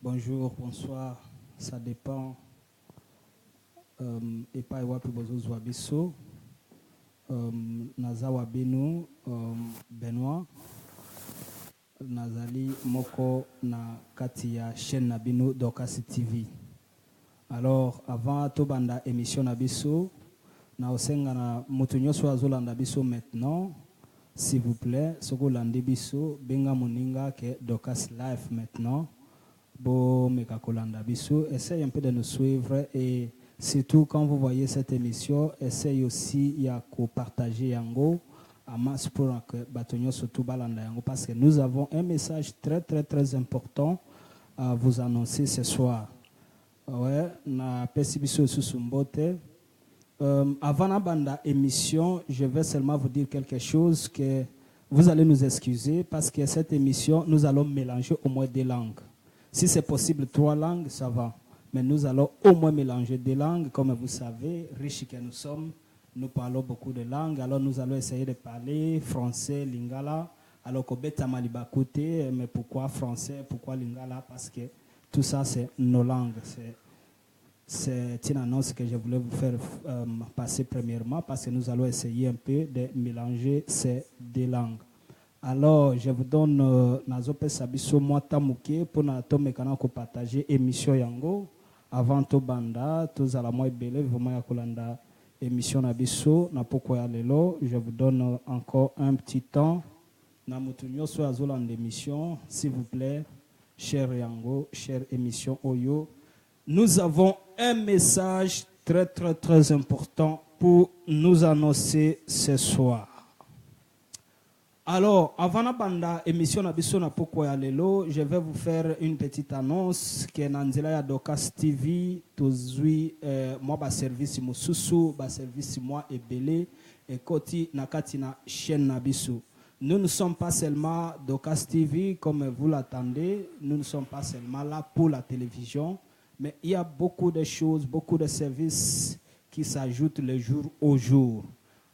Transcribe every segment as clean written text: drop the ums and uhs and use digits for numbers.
bonjour, bonsoir, ça dépend. Et pas wapi bozo biso. Nazawa Beno, Benoît. Nazali moko na kati ya chaîne Nabino Dokasi TV. Alors avant tobanda émission Nabiso, na osenga na mutunyo so azolanda biso maintenant. S'il vous plaît, soko lande biso benga moninga ke Dokasi Live maintenant. Bo meka kolanda biso, essayez un peu de nous suivre et surtout quand vous voyez cette émission, essayez aussi ya ko partager yango. Pour que Batonio surtout balanda yango parce que nous avons un message très important à vous annoncer ce soir. Ouais, na pesibiso susumbote. Avant la banda émission, je vais seulement vous dire quelque chose que vous allez nous excuser parce que cette émission, nous allons mélanger au moins des langues. Si c'est possible 3 langues, ça va. Mais nous allons au moins mélanger des langues, comme vous savez, riches que nous sommes. Nous parlons beaucoup de langues, alors nous allons essayer de parler français, lingala. Alors qu'au bêta malibakouté, mais pourquoi français, pourquoi lingala? Parce que tout ça, c'est nos langues. C'est une annonce que je voulais vous faire passer premièrement, parce que nous allons essayer un peu de mélanger ces 2 langues. Alors, je vous donne Nazope Sabiso Mwatamuke pour nous partager émission Yango. Avant tout banda, tous à la moitié belé, vraiment yakolanda. Émission Nabiso, na pourquoi lelo, je vous donne encore un petit temps. Na mutunyo so azolan d'émission, s'il vous plaît, cher Yango, chère émission Oyo. Nous avons un message très important pour nous annoncer ce soir. Alors, avant la banda émission Nabiso na pourquoi lelo, je vais vous faire une petite annonce que Nanzela ya Dokasi TV tozui moi ba service mususu, ba service moi ebele et koti nakati na chaîne Nabiso. Nous ne sommes pas seulement Dokasi TV comme vous l'attendez, nous ne sommes pas seulement là pour la télévision, mais il y a beaucoup de choses, beaucoup de services qui s'ajoutent le jour au jour.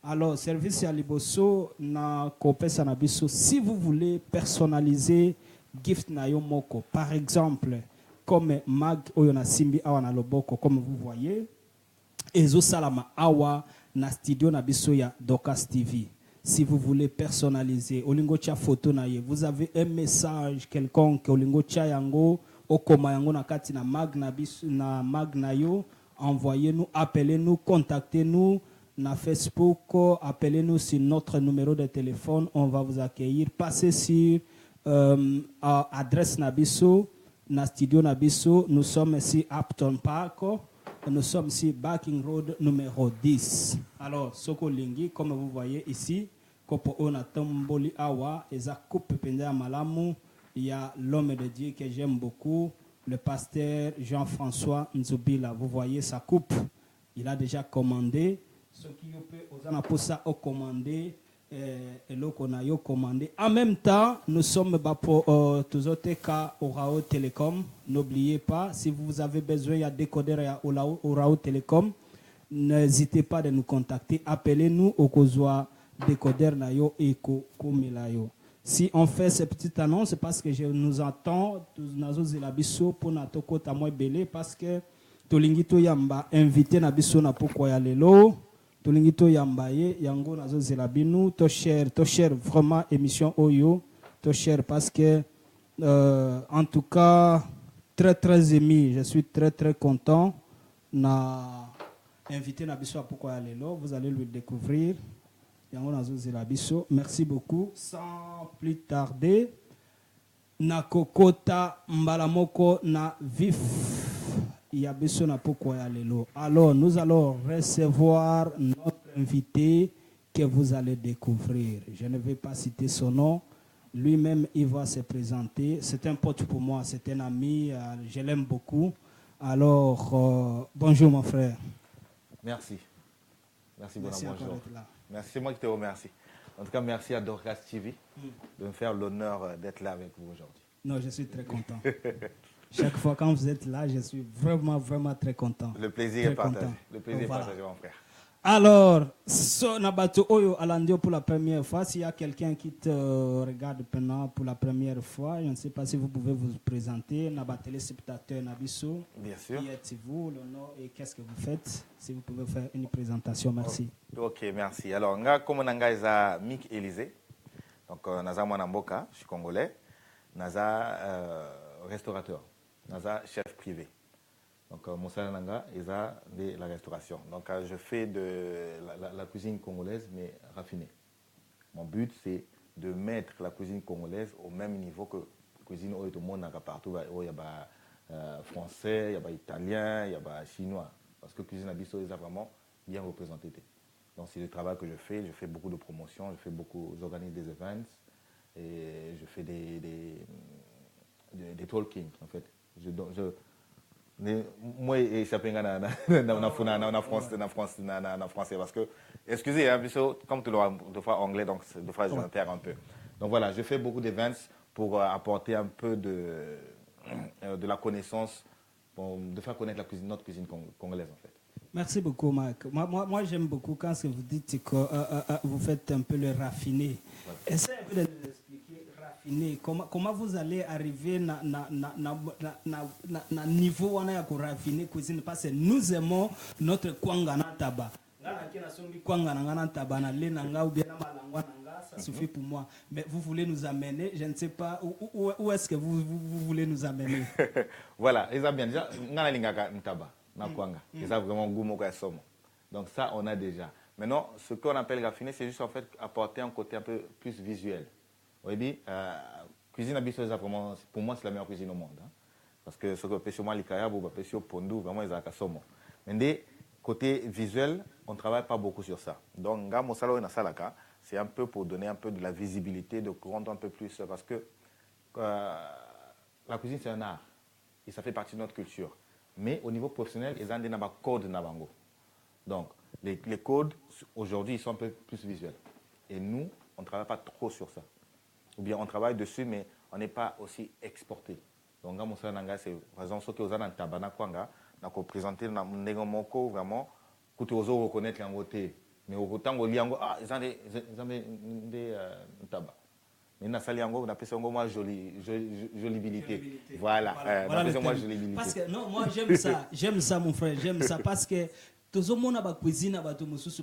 Alors, service à Liboso, na kopesa na biso, si vous voulez personnaliser gift na yo moko, par exemple, comme mag oyona simbi awa na loboko, comme vous voyez, ezo salama awa na studio na biso ya Dokasi TV. Si vous voulez personnaliser, olingo tia photo na ye, vous avez un message quelconque, olingo tia yango, okoma yango na kati na mag na biso na mag na yo, envoyez-nous, appelez-nous, contactez-nous. Na Facebook, appelez-nous sur notre numéro de téléphone, on va vous accueillir. Passez sur adresse Nabiso, na studio Nabiso. Nous sommes ici à Upton Park, nous sommes ici Backing Road numéro 10. Alors, Soko Lingi, comme vous voyez ici, Kopo Ona Tomboli Awa, et za coupe Penda Malamu, il y a l'homme de Dieu que j'aime beaucoup, le pasteur Jean-François Nzubila. Vous voyez sa coupe, il a déjà commandé. Ce qui peut aux commandé et l'okonayo commandé. En même temps, nous sommes pour tous autres cas au Rao Télécom. N'oubliez pas, si vous avez besoin de décoder au Rao Télécom, n'hésitez pas de nous contacter. Appelez-nous au Kozwa décoder nayo et Komelayo. Si on fait ces petites annonces, c'est parce que je nous entends, nous zelabiso pour notre côté à moi belé parce que Tolingito Yamba invité Nabiso na pourquoi ya lelo. Tolingito Yambaye, Yango Nazo Zelabinu, to cher vraiment émission Oyo, to cher parce que en tout cas très ému, je suis très content na invité Nabiso à pourquoi Lelo, vous allez le découvrir. Yango Nazo Zelabiso, merci beaucoup. Sans plus tarder, na kokota mbalamoko na vif. Alors, nous allons recevoir notre invité que vous allez découvrir. Je ne vais pas citer son nom. Lui-même, il va se présenter. C'est un pote pour moi, c'est un ami. Je l'aime beaucoup. Alors, bonjour mon frère. Merci. Merci, bonjour. Merci, c'est moi qui te remercie. En tout cas, merci à Dokasi TV de me faire l'honneur d'être là avec vous aujourd'hui. Non, je suis très content. Chaque fois quand vous êtes là, je suis vraiment très content. Le plaisir est partagé. Le plaisir est partagé, mon frère. Alors, Nabato Oyo Alandio pour la première fois. S'il y a quelqu'un qui te regarde maintenant pour la première fois, je ne sais pas si vous pouvez vous présenter. Nabat téléspectateur Nabiso. Bien sûr. Qui êtes-vous, le nom et qu'est-ce que vous faites? Si vous pouvez faire une présentation, merci. Ok, merci. Alors, comme on a Mick Élysée, donc Naza Mwanamboka, je suis congolais. Naza restaurateur, Naza chef privé. Donc, mon salaire nanga est de la restauration. Donc, je fais de la cuisine congolaise, mais raffinée. Mon but, c'est de mettre la cuisine congolaise au même niveau que la cuisine où tout le monde partout. Il y a français, il y a italien, il y a chinois. Parce que la cuisine abisso est vraiment bien représentée. Donc, c'est le travail que je fais. Je fais beaucoup de promotions, j'organise des events et je fais des talking, en fait. Moi, je suis en français parce que, excusez, hein, comme tu l'as deux fois anglais, donc deux fois je me perds un peu. Donc voilà, je fais beaucoup d'events pour apporter un peu de la connaissance, de faire connaître notre cuisine congolaise en fait. Merci beaucoup, Marc. Moi j'aime beaucoup quand vous dites que vous faites un peu le raffiné. Voilà. Essayez un peu de nous expliquer raffiné. Comment vous allez arriver na niveau où on a raffiné cuisine parce que nous aimons notre kwangana taba. Ça suffit pour moi. Mais vous voulez nous amener, je ne sais pas, où est-ce que vous voulez nous amener? Voilà, ils ont bien déjà, ils ont vraiment goût à somme. Donc ça, on a déjà. Maintenant, ce qu'on appelle raffiner, c'est juste en fait apporter un côté un peu plus visuel. Vous voyez, cuisine abisso, pour moi, c'est la meilleure cuisine au monde. Hein? Parce que ce que fait sur moi, l'ikaya, ou sur pondu, vraiment, ils ont qu'à somme. Mais côté visuel, on ne travaille pas beaucoup sur ça. Donc, c'est un peu pour donner un peu de la visibilité, de rendre un peu plus, parce que la cuisine, c'est un art. Et ça fait partie de notre culture. Mais au niveau professionnel, ils ont des codes nabango. Donc, les codes, aujourd'hui, ils sont un peu plus visuels. Et nous, on ne travaille pas trop sur ça. Ou bien, on travaille dessus, mais on n'est pas aussi exporté. Donc, c'est par exemple, ce que vous avez dans Tabana Kwanga, on a présenté dans Moko, vraiment, que tu oses reconnaître l'ango. Mais au temps où ils ont des tabac. Mais dans le on appelle ça moi jolibilité. Voilà. Moi jolibilité. Parce que non, moi j'aime ça mon frère, j'aime ça parce que tout le monde a la cuisine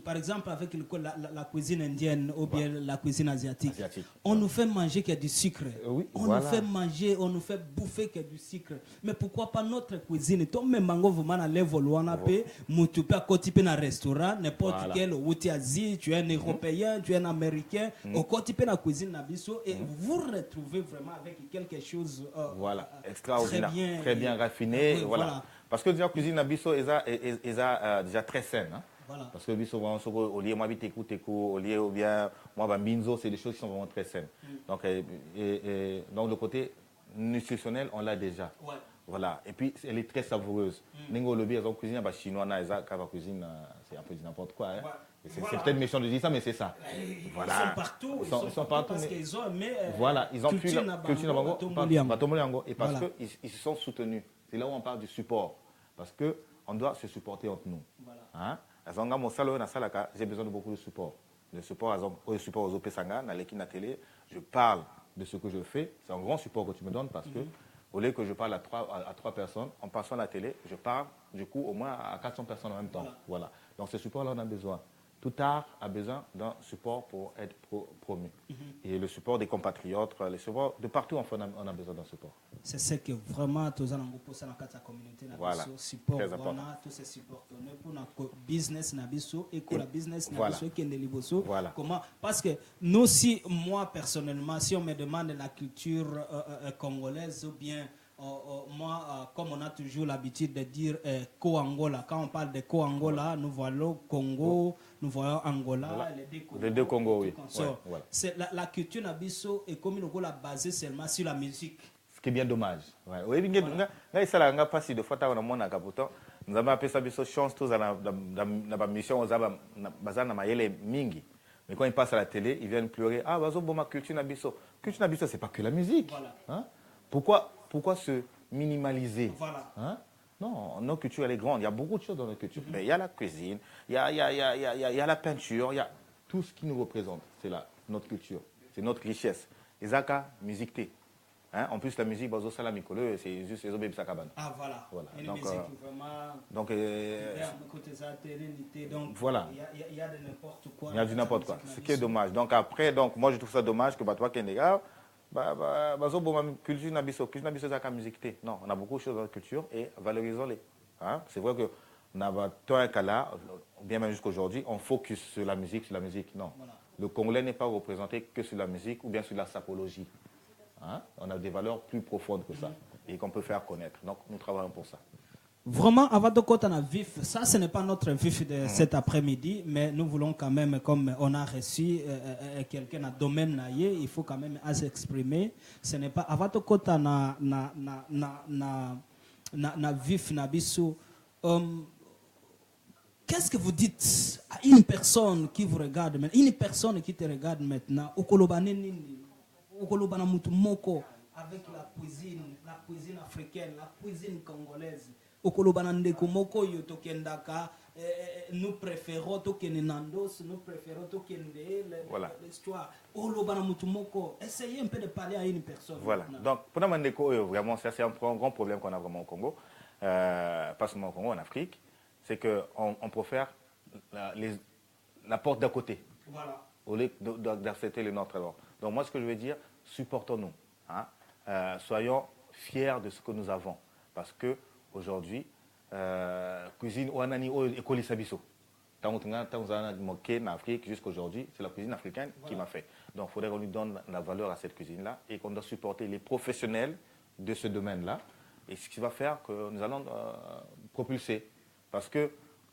par exemple avec la cuisine indienne ou bien la cuisine asiatique. On nous fait manger qu'il y a du sucre. Oui, nous fait manger, on nous fait bouffer qu'il y a du sucre. Mais pourquoi pas notre cuisine? Toi même mango vous m'en allez vouloir naper, tu peux côté dans un restaurant n'importe quel ou tu es un européen, tu es un américain, au côté dans la cuisine nabiso et vous retrouvez vraiment avec quelque chose extraordinaire, très bien raffiné, voilà. Parce que déjà, la cuisine Nabiso est déjà très saine. Hein? Voilà. Parce que Nabiso, au lieu moi, au lieu ou bien moi, Bambinzo, c'est des choses qui sont vraiment très saines. Donc, donc, le côté nutritionnel, on l'a déjà. Ouais. Voilà. Et puis, elle est très savoureuse. Ningo Lobi, elles ont cuisiné chinois, cuisine, c'est un peu n'importe quoi. Hein? Ouais. C'est peut-être méchant de dire ça, mais c'est ça. Voilà. Ils sont partout. Ils sont partout. Parce qu'ils ont aimé. Voilà, ils ont pu la culture et parce qu'ils se sont soutenus. C'est là où on parle du support. Parce qu'on doit se supporter entre nous. Voilà. Hein? J'ai besoin de beaucoup de support. Le support aux OPSanga, dans l'équipe de la télé, je parle de ce que je fais. C'est un grand support que tu me donnes parce que, au lieu que je parle à trois personnes, en passant à la télé, je parle du coup au moins à 400 personnes en même temps. Voilà. Donc ce support-là, on a besoin. Tout art a besoin d'un support pour être promu. Et le support des compatriotes, le support de partout, enfin, on a besoin d'un support. C'est ce que vraiment, tous les gens qui sont dans la communauté, voilà. Support, tous ces supports pour notre business, et pour la business, qui est de voilà. Comment? Parce que nous, si moi, personnellement, si on me demande la culture congolaise ou bien moi, comme on a toujours l'habitude de dire Co-Angola, quand on parle de Co-Angola, nous voyons Congo, nous voyons Angola, voilà. Les deux Congos, oui. Voilà. La culture Nabiso est comme une basée seulement sur la musique. Ce qui est bien dommage. Oui, nous avons appelé ça une chance tous dans la mission aux mingi. Mais quand ils passent à la télé, ils viennent pleurer. Ah, ma culture Nabiso. Culture Nabiso, c'est pas que la musique. Voilà. Hein? Pourquoi se minimaliser? Voilà. Hein? Non, notre culture, elle est grande. Il y a beaucoup de choses dans notre culture. Mais il y a la cuisine, il y a la peinture, il y a tout ce qui nous représente. C'est notre culture, c'est notre richesse. Les aka, musique thé. Hein? En plus, la musique, c'est juste les obéis sakaban. Ah, voilà. Voilà. Une Donc, musique vraiment. donc voilà. voilà. Il y a de n'importe quoi. Il y a du n'importe quoi. Ce qui est dommage. Donc, après, moi, je trouve ça dommage que toi, Kenega, culture n'abisso zaka musique thé. Non, on a beaucoup de choses dans la culture et valorisons-les. Hein? C'est vrai que on a un cas là, bien même jusqu'aujourd'hui, on focus sur la musique. Non. Voilà. Le Congolais n'est pas représenté que sur la musique ou bien sur la sapologie. Hein? On a des valeurs plus profondes que ça et qu'on peut faire connaître. Donc, nous travaillons pour ça. Vraiment, avant de côté on a vif, ça ce n'est pas notre vif de cet après-midi, mais nous voulons quand même, comme on a reçu quelqu'un dans le domaine naïe, il faut quand même s'exprimer. Ce n'est pas avant de côté na vif na biso. Qu'est-ce que vous dites à une personne qui vous regarde maintenant, une personne qui te regarde maintenant, avec la cuisine africaine, la cuisine congolaise. Nous préférons nous préférons l'histoire. Essayez un peu de parler à une personne. Voilà. Donc, pour nous, vraiment, ça c'est un grand problème qu'on a vraiment au Congo, pas seulement au Congo, en Afrique, c'est qu'on préfère la porte d'à côté, voilà, au lieu d'accepter le nôtre. Donc, moi, ce que je veux dire, supportons-nous. Hein? Soyons fiers de ce que nous avons. Parce que aujourd'hui, cuisine ouanani ou école sabiso. Tant en Afrique jusqu'aujourd'hui, c'est la cuisine africaine qui m'a fait. Donc, il faudrait qu'on lui donne la valeur à cette cuisine-là et qu'on doit supporter les professionnels de ce domaine-là. Et ce qui va faire que nous allons propulser. Parce que,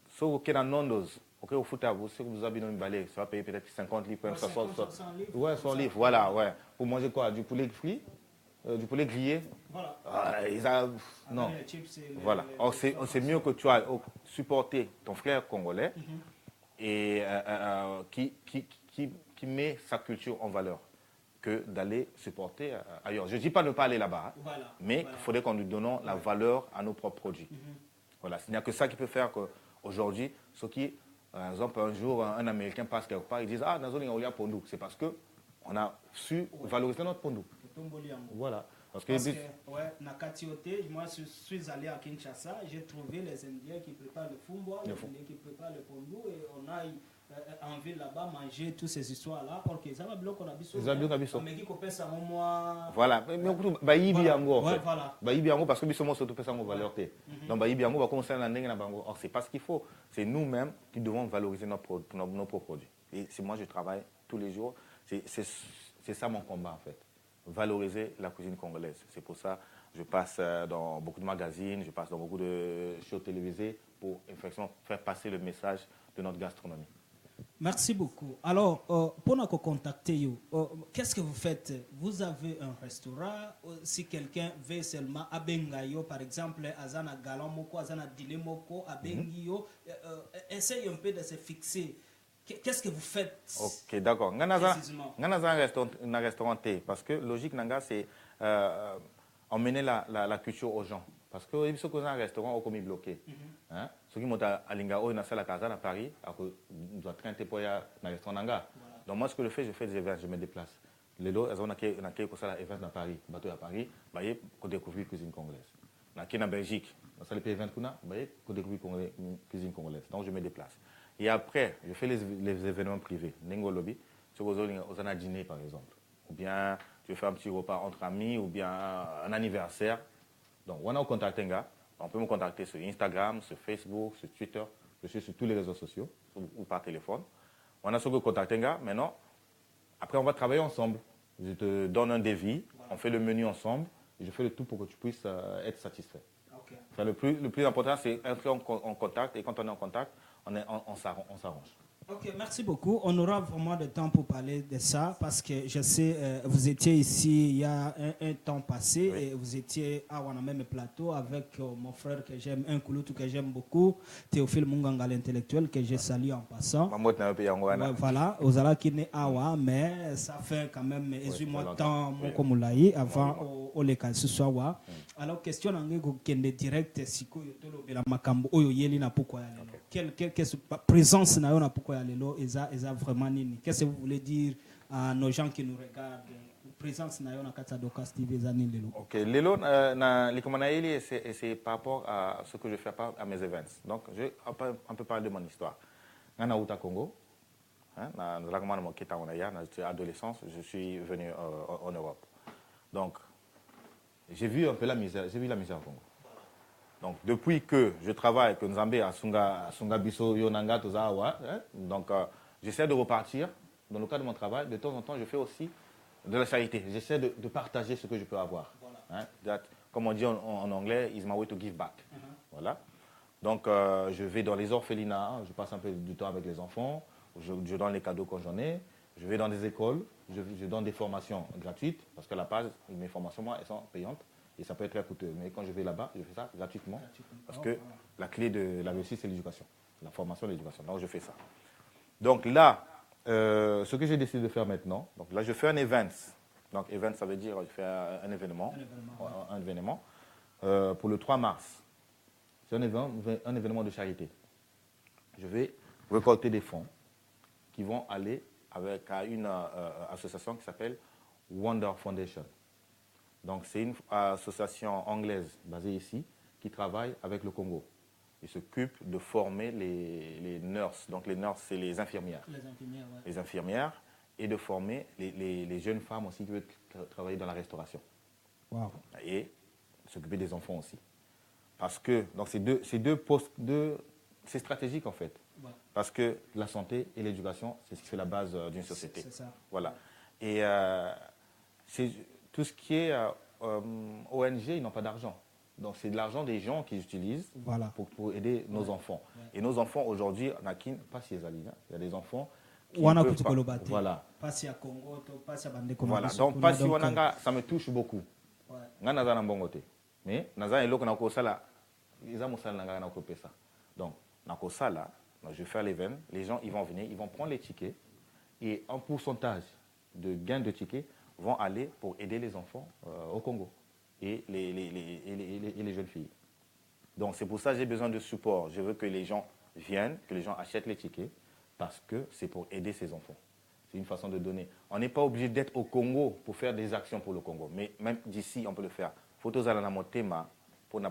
ce qui est dans Nondos, au foot, si vous avez une balai, ça va payer peut-être 50 livres, 60 livres. Ouais, 100 livres, voilà, ouais. Pour manger quoi? Du poulet frit? Du poulet grillé. Voilà. Non. Voilà. C'est mieux que tu as supporté ton frère congolais et qui met sa culture en valeur que d'aller supporter ailleurs. Je ne dis pas ne pas aller là-bas, voilà, mais il faudrait qu'on nous donne la valeur à nos propres produits. Voilà. Il n'y a que ça qui peut faire qu'aujourd'hui, ce qui, par exemple, un jour, un Américain passe quelque part, ils disent ah, Pondou. C'est parce qu'on a su valoriser notre Pondou. Voilà. Parce que ouais, moi je suis allé à Kinshasa, j'ai trouvé les Indiens qui préparent le fumbois, les Indiens qui préparent le pondou et on a envie là-bas manger toutes ces histoires-là. Or que ça va bloquer la biso. Mais qui coupe ça moi. Voilà. Mais baïbi yango en fait. Baïbi yango parce que biso moi surtout ça en valeur té. Donc baïbi yango va commencer à n'engager na bango. Or c'est pas ce qu'il faut. C'est nous-mêmes qui devons valoriser nos propres produits. Et c'est moi je travaille tous les jours. C'est ça mon combat en fait. Valoriser la cuisine congolaise. C'est pour ça que je passe dans beaucoup de magazines, je passe dans beaucoup de shows télévisés pour effectivement faire passer le message de notre gastronomie. Merci beaucoup. Alors, pour nous contacter, qu'est-ce que vous faites? Vous avez un restaurant, si quelqu'un veut seulement à Bengayo, par exemple, à Zana Galamoko, à Zana Dilemoko, à Bengayo, essaye un peu de se fixer. Qu'est-ce que vous faites? Ok, d'accord. Nous avons un restaurant parce que logique, c'est emmener la culture aux gens. Parce que si vous avez un restaurant, on est bloqué. Ceux qui montent à Lingao, dans la casa à Paris, nous doit traiter pour un restaurant. Donc moi, ce que je fais des événements, je me déplace. Les deux, on a un événement à Paris, bateau à Paris, pour découvrir la cuisine congolaise. En Belgique, on a les événements pour découvrir la cuisine congolaise. Donc je me déplace. Et après, je fais les événements privés. Nengo lobby, sur aux dîner par exemple. Ou bien tu fais un petit repas entre amis, ou bien un anniversaire. Donc, on a un contact, on peut me contacter sur Instagram, sur Facebook, sur Twitter. Je suis sur tous les réseaux sociaux ou par téléphone. On a ce contact, maintenant. Après, on va travailler ensemble. Je te donne un devis, on fait le menu ensemble, et je fais le tout pour que tu puisses être satisfait. Okay. Enfin, le plus important, c'est entrer en contact, et quand on est en contact, on s'arrange. Ok, merci beaucoup. On aura vraiment de temps pour parler de ça parce que je sais, vous étiez ici il y a un temps passé et vous étiez à un même plateau avec mon frère que j'aime, un Kouloutou que j'aime beaucoup, Théophile Munganga l'intellectuel que je salue en passant. Ouais, voilà, Ozala qui n'est awa, mais ça fait quand même 18 mois de temps comme Moulaï avant au Leka ce soir. Alors, question qui est direct, si vous avez makambo, oyo yeli na pourquoi quelle présence na yo na pourquoi lelo eza vraiment nini? Qu'est-ce que vous voulez dire à nos gens qui nous regardent? Présence na yo na kata Docas TV eza nini lelo? Ok, lelo na likomanaeli c'est par rapport à ce que je fais à mes events. Donc je vais un peu parler de mon histoire. Ngana Uta Congo, dans la commande mon kita onaya, dans l'adolescence, je suis venu en Europe. Donc j'ai vu un peu la misère, j'ai vu la misère au Congo. Donc, depuis que je travaille, que Nzambé à Sunga Biso, Yonanga, Tozawa, donc j'essaie de repartir. Dans le cadre de mon travail, de temps en temps, je fais aussi de la charité. J'essaie de partager ce que je peux avoir. Voilà. Comme on dit en anglais, is my way to give back. Voilà. Donc, je vais dans les orphelinats, je passe un peu du temps avec les enfants, je donne les cadeaux quand j'en ai, je vais dans des écoles, je donne des formations gratuites, parce que la base, mes formations, moi, elles sont payantes. Et ça peut être très coûteux. Mais quand je vais là-bas, je fais ça gratuitement. Parce que la clé de la réussite, c'est l'éducation. La formation et l'éducation. Donc, je fais ça. Donc là, ce que j'ai décidé de faire maintenant, donc là, je fais un event. Donc, event, ça veut dire je fais un événement. Un événement pour le 3 mars. C'est un événement de charité. Je vais récolter des fonds qui vont aller avec une association qui s'appelle Wonder Foundation. Donc, c'est une association anglaise basée ici qui travaille avec le Congo. Ils s'occupent de former les nurses. Donc, les nurses, c'est les infirmières. Les infirmières, ouais. Les infirmières. Et de former les jeunes femmes aussi qui veulent travailler dans la restauration. Wow. Et s'occuper des enfants aussi. Parce que, donc, c'est stratégique en fait. Ouais. Parce que la santé et l'éducation, c'est ce qui fait la base d'une société. C'est ça. Voilà. Ouais. Et c'est tout ce qui est ONG, ils n'ont pas d'argent. Donc, c'est de l'argent des gens qu'ils utilisent pour aider nos enfants. Ouais. Et nos enfants, aujourd'hui, pas si il y a des enfants qui ne peuvent pas. Voilà. Pas si à Congo, pas si à Bandeko. Voilà. Donc, pas si Wananga, ça me touche beaucoup. Ouais. Mais, Naza et l'autre, donc, je vais faire l'événement, les gens ils vont venir, ils vont prendre les tickets et un pourcentage de gains de tickets vont aller pour aider les enfants au Congo et les jeunes filles. Donc c'est pour ça que j'ai besoin de support. Je veux que les gens viennent, que les gens achètent les tickets parce que c'est pour aider ces enfants. C'est une façon de donner. On n'est pas obligé d'être au Congo pour faire des actions pour le Congo, mais même d'ici on peut le faire. Photos à la motema pour na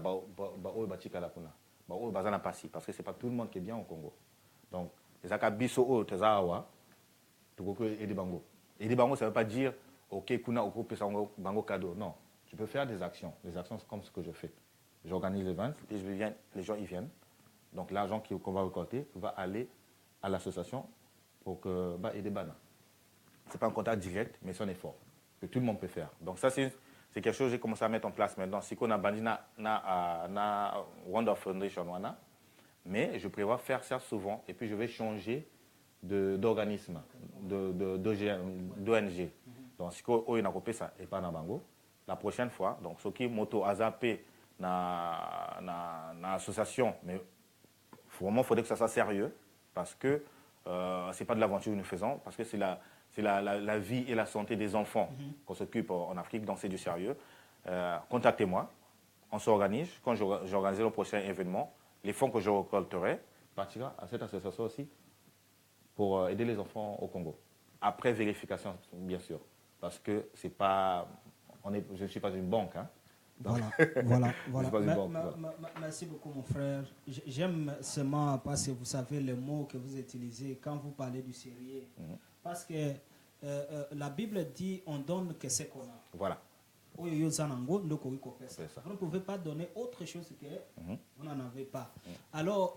parce que ce n'est pas tout le monde qui est bien au Congo. Donc, les akabiso o tezawa, tu peux aider bango. Aider bango, ça ne veut pas dire ok, kuna oko pesango bango cadeau. Non, tu peux faire des actions. Des actions comme ce que je fais. J'organise l'événement, les gens y viennent. Donc l'argent qu'on va récolter va aller à l'association pour aider Bana. Ce n'est pas un contact direct, mais c'est un effort que tout le monde peut faire. Donc ça, c'est quelque chose que j'ai commencé à mettre en place maintenant. Si on a bandi na Wonder Foundation, mais je prévois faire ça souvent et puis je vais changer d'organisme, d'ONG. Donc si on a coupé ça et pas na bango, la prochaine fois, donc ce qui moto a zappé na association, mais vraiment il faudrait que ça soit sérieux parce que c'est pas de l'aventure que nous faisons, parce que c'est la vie et la santé des enfants qu'on s'occupe en Afrique, donc c'est du sérieux. Contactez-moi, on s'organise. Quand j'organiserai le prochain événement, les fonds que je récolterai partira à cette association aussi pour aider les enfants au Congo. Après vérification, bien sûr, parce que c'est pas, je ne suis pas une banque. Hein. Voilà. Merci beaucoup, mon frère. J'aime seulement parce que vous savez les mots que vous utilisez quand vous parlez du sérieux. Parce que la Bible dit on donne que ce qu'on a. Voilà. Vous ne pouvez pas donner autre chose que vous n'en avez pas. Alors,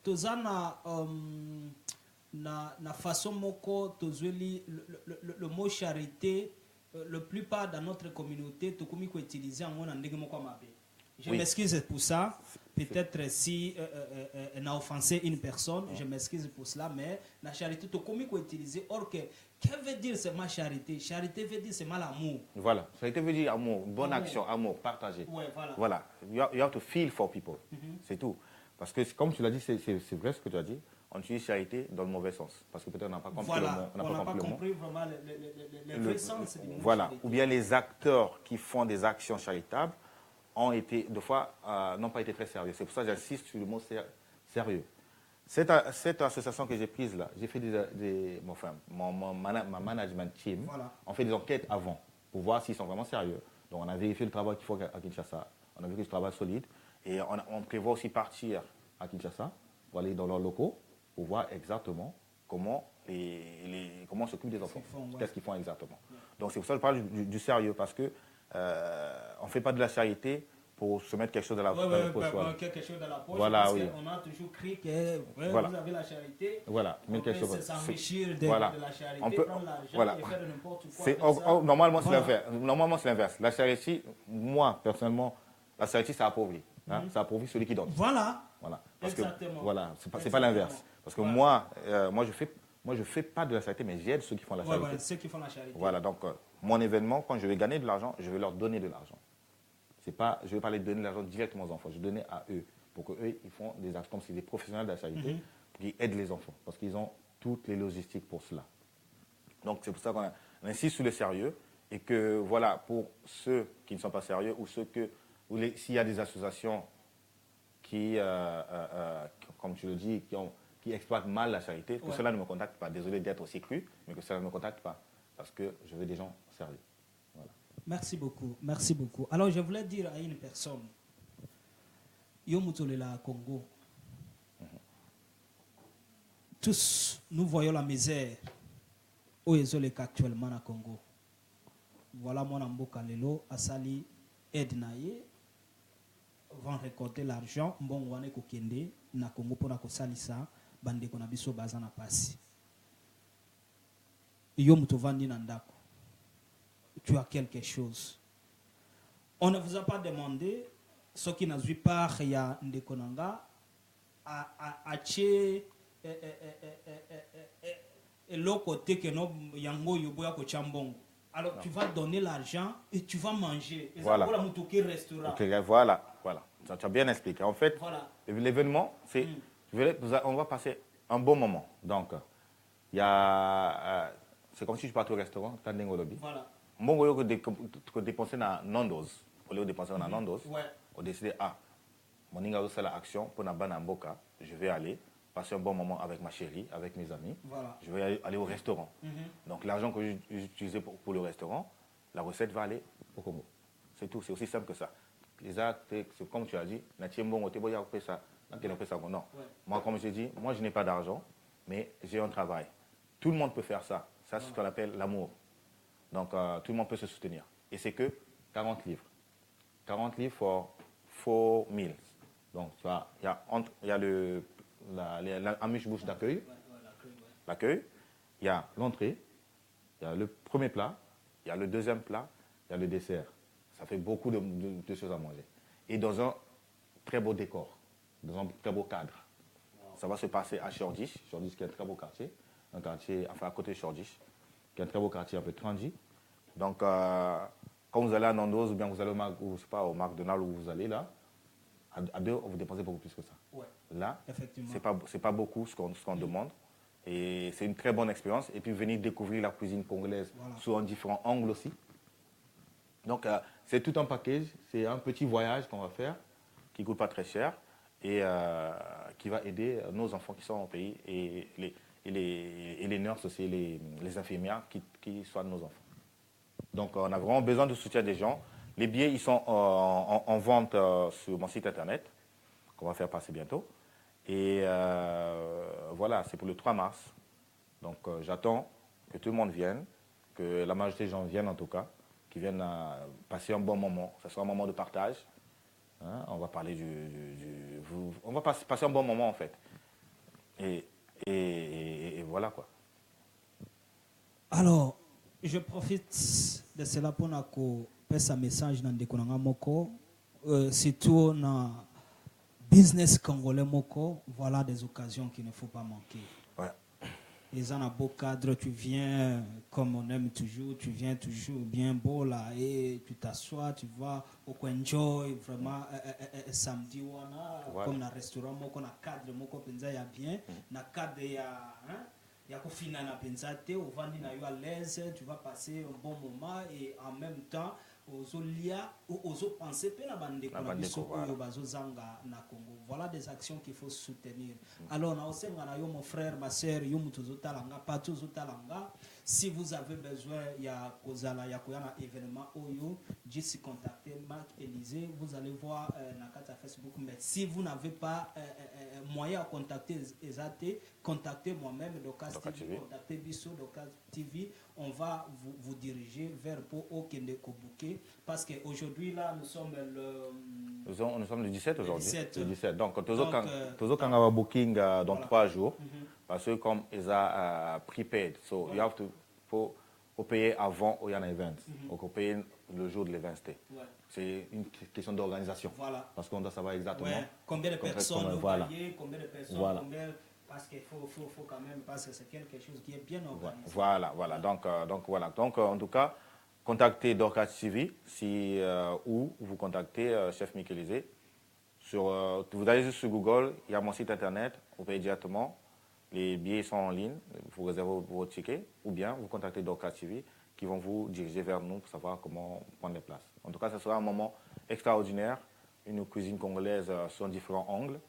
tozana na façon moko tozeli le mot charité. La plupart dans notre communauté, tout comme il faut utiliser en mode. Je m'excuse pour ça. peut-être si on a offensé une personne, je m'excuse pour cela, mais la charité, tu comment utiliser. Or, que veut dire c'est ma charité? Charité veut dire c'est mal amour. Voilà, charité veut dire amour, bonne action, amour, partager. Ouais, voilà. Voilà, you have to feel for people, c'est tout. Parce que comme tu l'as dit, c'est vrai ce que tu as dit, on utilise charité dans le mauvais sens. Parce que peut-être on n'a pas compris voilà, le mot. On n'a pas compris vraiment le vrai sens du mot. Voilà, charité. ou bien les acteurs qui font des actions charitables ont été, deux fois, n'ont pas été très sérieux. C'est pour ça que j'insiste sur le mot sérieux. Cette association que j'ai prise là, j'ai fait ma management team, Voilà. on fait des enquêtes avant pour voir s'ils sont vraiment sérieux. Donc on a vérifié le travail qu'il faut à Kinshasa, on a vu que ce travail solide et on prévoit aussi partir à Kinshasa pour aller dans leurs locaux pour voir exactement comment comment on s'occupe des enfants, qu'est-ce qu'ils font exactement. Ouais. Donc c'est pour ça que je parle du sérieux parce que on ne fait pas de la charité pour se mettre quelque chose dans la poche. Quelque chose dans la poche. Voilà, parce oui. qu'on a toujours cru que voilà. Vous avez la charité. Voilà, mais quelque chose. S'enrichir de la charité, on peut, prendre l'argent voilà. et faire n'importe quoi. Normalement, c'est l'inverse. Normalement, c'est l'inverse. La charité, moi, personnellement, la charité, ça appauvrit. Hein? Ça appauvrit celui qui donne. Voilà. Parce exactement. Que, voilà, c'est pas l'inverse. Parce que moi, je fais pas de la charité, mais j'aide ceux qui font la charité. Voilà, ceux qui font la charité. Voilà, donc mon événement, quand je vais gagner de l'argent, je vais leur donner de l'argent. Je ne vais pas les donner de l'argent directement aux enfants, je vais donner à eux, pour qu'eux, ils font des actes comme si des professionnels de la charité, pour qu'ils aident les enfants, parce qu'ils ont toutes les logistiques pour cela. Donc c'est pour ça qu'on insiste sur le sérieux, et que voilà, pour ceux qui ne sont pas sérieux, ou s'il y a des associations qui, comme tu le dis, qui exploitent mal la charité, que cela ne me contacte pas. Désolé d'être aussi cru, mais que cela ne me contacte pas, parce que je veux des gens sérieux. Voilà. Merci beaucoup, merci beaucoup. Alors je voulais dire à une personne, Yomutolela Congo, tous nous voyons la misère où est actuellement au Congo. Voilà mon amboka lelo asali ednaye vont récolter l'argent bon wane ko kende na Congo pour na ko salisa bande ko na biso baza na pasi. Yomutovandi na ndako. Tu as quelque chose. On ne vous a pas demandé, ce qui n'a pas il y a Ndekonanga, à tché l'autre côté que nous yango yoboya ko chambongo. Alors tu vas donner l'argent et tu vas manger. Et voilà. Restaurant. Okay, voilà. Tu as bien expliqué. En fait, voilà. L'événement, c'est, on va passer un bon moment. Donc, il y a, c'est comme si je partais au restaurant, standing au lobby. Voilà. Moi, au lieu de dépenser dans Nando's, on décide, mon ingénieur c'est l'action pour na Banamboka, je vais aller passer un bon moment avec ma chérie, avec mes amis. Voilà. Je vais aller au restaurant. Donc l'argent que j'ai utilisé pour le restaurant, la recette va aller au Congo. C'est tout, c'est aussi simple que ça. Les actes, c'est comme tu as dit, non. Moi, comme je dis, moi je n'ai pas d'argent, mais j'ai un travail. Tout le monde peut faire ça. Ça, c'est ce qu'on appelle l'amour. Donc, tout le monde peut se soutenir. Et c'est que 40 livres. 40 livres pour 4 meals. Donc, il y a l'amuse-bouche d'accueil. L'accueil. Il y a l'entrée. Il y a le premier plat. Il y a le deuxième plat. Il y a le dessert. Ça fait beaucoup de choses à manger. Et dans un très beau décor. Dans un très beau cadre. Ça va se passer à Chordich. Chordich qui est un très beau quartier. Un quartier, enfin à côté de Chordich, qui est un très beau quartier un peu trendy. Donc, quand vous allez à Nando's ou bien vous allez au McDonald's où vous allez là, à deux, vous dépensez beaucoup plus que ça. Ouais. Là, c'est pas beaucoup ce qu'on demande. Et c'est une très bonne expérience. Et puis, venir découvrir la cuisine congolaise sous un différent angle aussi. Donc, c'est tout un package. C'est un petit voyage qu'on va faire qui ne coûte pas très cher et qui va aider nos enfants qui sont au pays et les nurses aussi, les infirmières qui soignent nos enfants. Donc, on a vraiment besoin de soutien des gens. Les billets, ils sont en vente sur mon site internet, qu'on va faire passer bientôt. Et voilà, c'est pour le 3 mars. Donc, j'attends que tout le monde vienne, que la majorité des gens viennent en tout cas, qui viennent passer un bon moment. Ce sera un moment de partage. Hein, on va parler on va passer un bon moment en fait. Et voilà quoi. Alors, je profite de cela pour passer un message dans Ndekonanga Moko, surtout dans business congolais moko, voilà des occasions qu'il ne faut pas manquer. Ouais. Les en a beau cadre, tu viens comme on aime toujours, tu viens toujours bien beau là et tu t'assois, tu vas au enjoy vraiment samedi wana comme dans restaurant moko na cadre moko penza ya bien, na cadre ya hein ya kufina na penza te, au vandi na yo à l'aise, tu vas passer un bon moment et en même temps ozolia ozo penser pe na bande ko na biso oyo bazozanga na Congo. Voilà des actions qu'il faut soutenir. Alors na osenga na yo mon frère ma sœur yo mutu zotalanga partout zotalanga, si vous avez besoin ya kozala ya koyana événement oyo juste contacter Marc Élysée, vous allez voir na carte Facebook, mais si vous n'avez pas moyen à contacter Ezate, contactez moi-même Dokas TV, contactez Bisso Dokas TV, on va vous diriger vers pour Okende Kobuke parce qu'aujourd'hui là nous sommes nous sommes le 17 aujourd'hui. 17. Donc quand on va booking dans 3 jours parce que comme ils ont prepaid, so you have to faut payer avant au Yana Event, ou payer le jour de l'événement. C'est une question d'organisation. Voilà. Parce qu'on doit savoir exactement combien de personnes vous voyez, combien de personnes, combien, parce qu'il faut quand même, parce que c'est quelque chose qui est bien organisé. Voilà. Donc, en tout cas, contactez Dorcas TV ou vous contactez Chef Mick Élysée. Vous allez juste sur Google, il y a mon site internet, vous payez directement. Les billets sont en ligne, vous réservez votre ticket, ou bien vous contactez Dorcas TV qui vont vous diriger vers nous pour savoir comment prendre les places. En tout cas, ce sera un moment extraordinaire, une cuisine congolaise sur différents angles.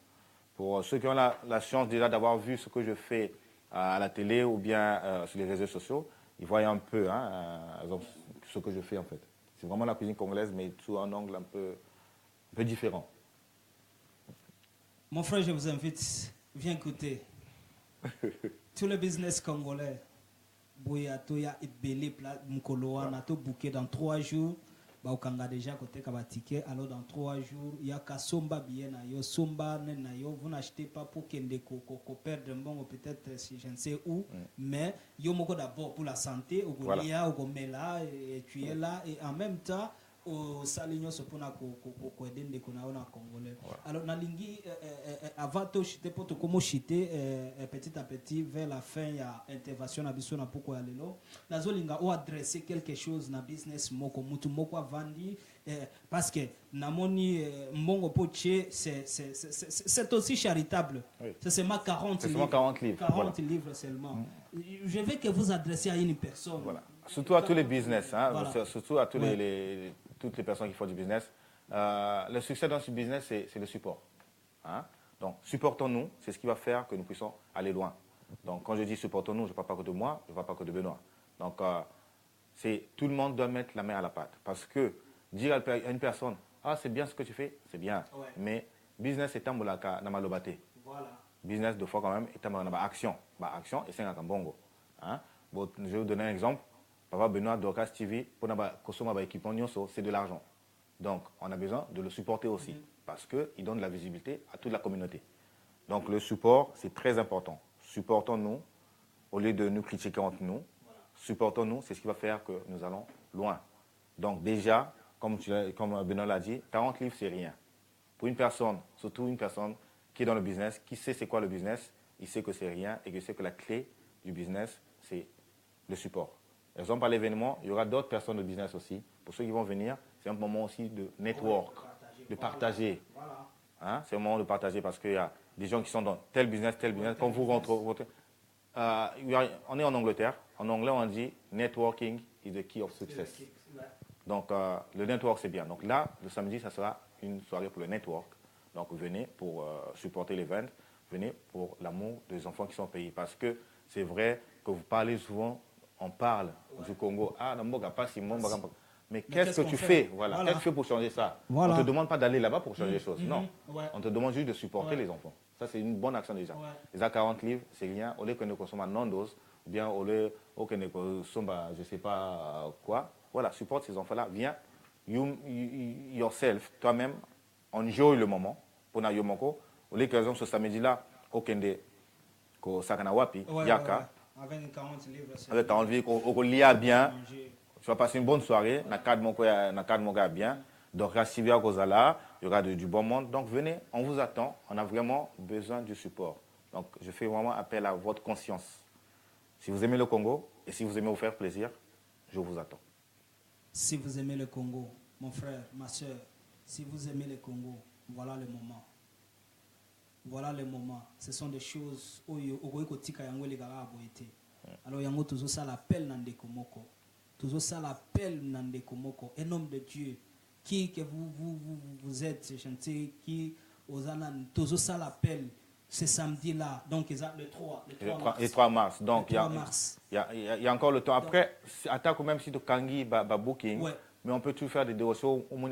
Pour ceux qui ont la chance déjà d'avoir vu ce que je fais à la télé ou bien sur les réseaux sociaux, ils voient un peu ce que je fais en fait. C'est vraiment la cuisine congolaise, mais sous un angle un peu différent. Mon frère, je vous invite, viens écouter. Tous les business congolais, Boyato ya ebele mukoloa na to bouquet dans 3 jours. Ba okanga déjà côté kabatike, alors dans 3 jours il y a kasomba bien na yo somba na yo, vous n'achetez pas pour kende ko perdre bon peut-être si je ne sais où, mais yo moko d'abord pour la santé au golia au gomela et tu es là et en même temps au saligno sopona ko edende ko na ona congolais. Alors na lingi avant to chiter pour to como chiter petit à petit vers la fin il y a intervention na biso na poko ya lelo na zolinga ou adresser quelque chose na business moko mutu moko avandi parce que na moni mbongo poche c'est aussi charitable. C'est seulement 40 livres. 40 livres seulement. Je veux que vous adressiez à une personne. Voilà. Surtout à tous les business, surtout à toutes les personnes qui font du business. Le succès dans ce business, c'est le support. Donc, supportons-nous, c'est ce qui va faire que nous puissions aller loin. Donc, quand je dis supportons-nous, je ne parle pas que de moi, je ne parle pas que de Benoît. Donc, tout le monde doit mettre la main à la pâte. Parce que dire à une personne, c'est bien ce que tu fais, c'est bien. Mais business, c'est tambolaka na malobate. Business, de fois quand même, est tambolaka action. Action, et c'est un bongo. Je vais vous donner un exemple. Papa Benoît Dorcas TV, pour consommer équipement, c'est de l'argent. Donc, on a besoin de le supporter aussi, parce qu'il donne de la visibilité à toute la communauté. Donc, le support, c'est très important. Supportons-nous, au lieu de nous critiquer entre nous. Supportons-nous, c'est ce qui va faire que nous allons loin. Donc, déjà, comme Benoît l'a dit, 40 livres, c'est rien. Pour une personne, surtout une personne qui est dans le business, qui sait c'est quoi le business, il sait que c'est rien et qu'il sait que la clé du business, c'est le support. Exemple, à l'événement, il y aura d'autres personnes de business aussi. Pour ceux qui vont venir, c'est un moment aussi de network, de partager. C'est un moment de partager parce qu'il y a des gens qui sont dans tel business. Quand vous rentrez, on est en Angleterre. En anglais, on dit « Networking is the key of success ». Donc, le network, c'est bien. Donc là, le samedi, ça sera une soirée pour le network. Donc, venez pour supporter l'événement. Venez pour l'amour des enfants qui sont payés. Parce que c'est vrai que vous parlez souvent, on parle du Congo. Mais qu'est-ce que tu fais? Qu'est-ce que tu fais pour changer ça? On ne te demande pas d'aller là-bas pour changer les choses. Non. On te demande juste de supporter les enfants. Ça, c'est une bonne action déjà. Les A 40 livres, c'est rien. Au lieu que nous consommons non-dose, ou bien au lieu que nous consommons, je ne sais pas quoi. Voilà, supporte ces enfants-là. Viens, yourself, toi-même, enjoy le moment. Pour na yomoko. Au lieu que ce samedi-là, au Kende, au Sakanawapi, Yaka. Avec 40 livres, avec 40 livres, on lit bien. Tu vas passer une bonne soirée, na cadre mon gars bien. Dorcas Sylvia Gozala, il y aura du bon monde. Donc venez, on vous attend. On a vraiment besoin du support. Donc je fais vraiment appel à votre conscience. Si vous aimez le Congo et si vous aimez vous faire plaisir, je vous attends. Si vous aimez le Congo, mon frère, ma soeur, si vous aimez le Congo, voilà le moment. Voilà le moment. Ce sont des choses où alors yango toujours ça l'appel nande komoko. Toujours ça l'appel nande komoko. Un homme de Dieu qui que vous êtes chanté qui aux anan toujours ça l'appel ce samedi là donc le 3 le 3 mars. Donc il y a encore le temps. Après attaque même si tu kangi ba booking ouais. Mais on peut toujours faire des dérogations au moins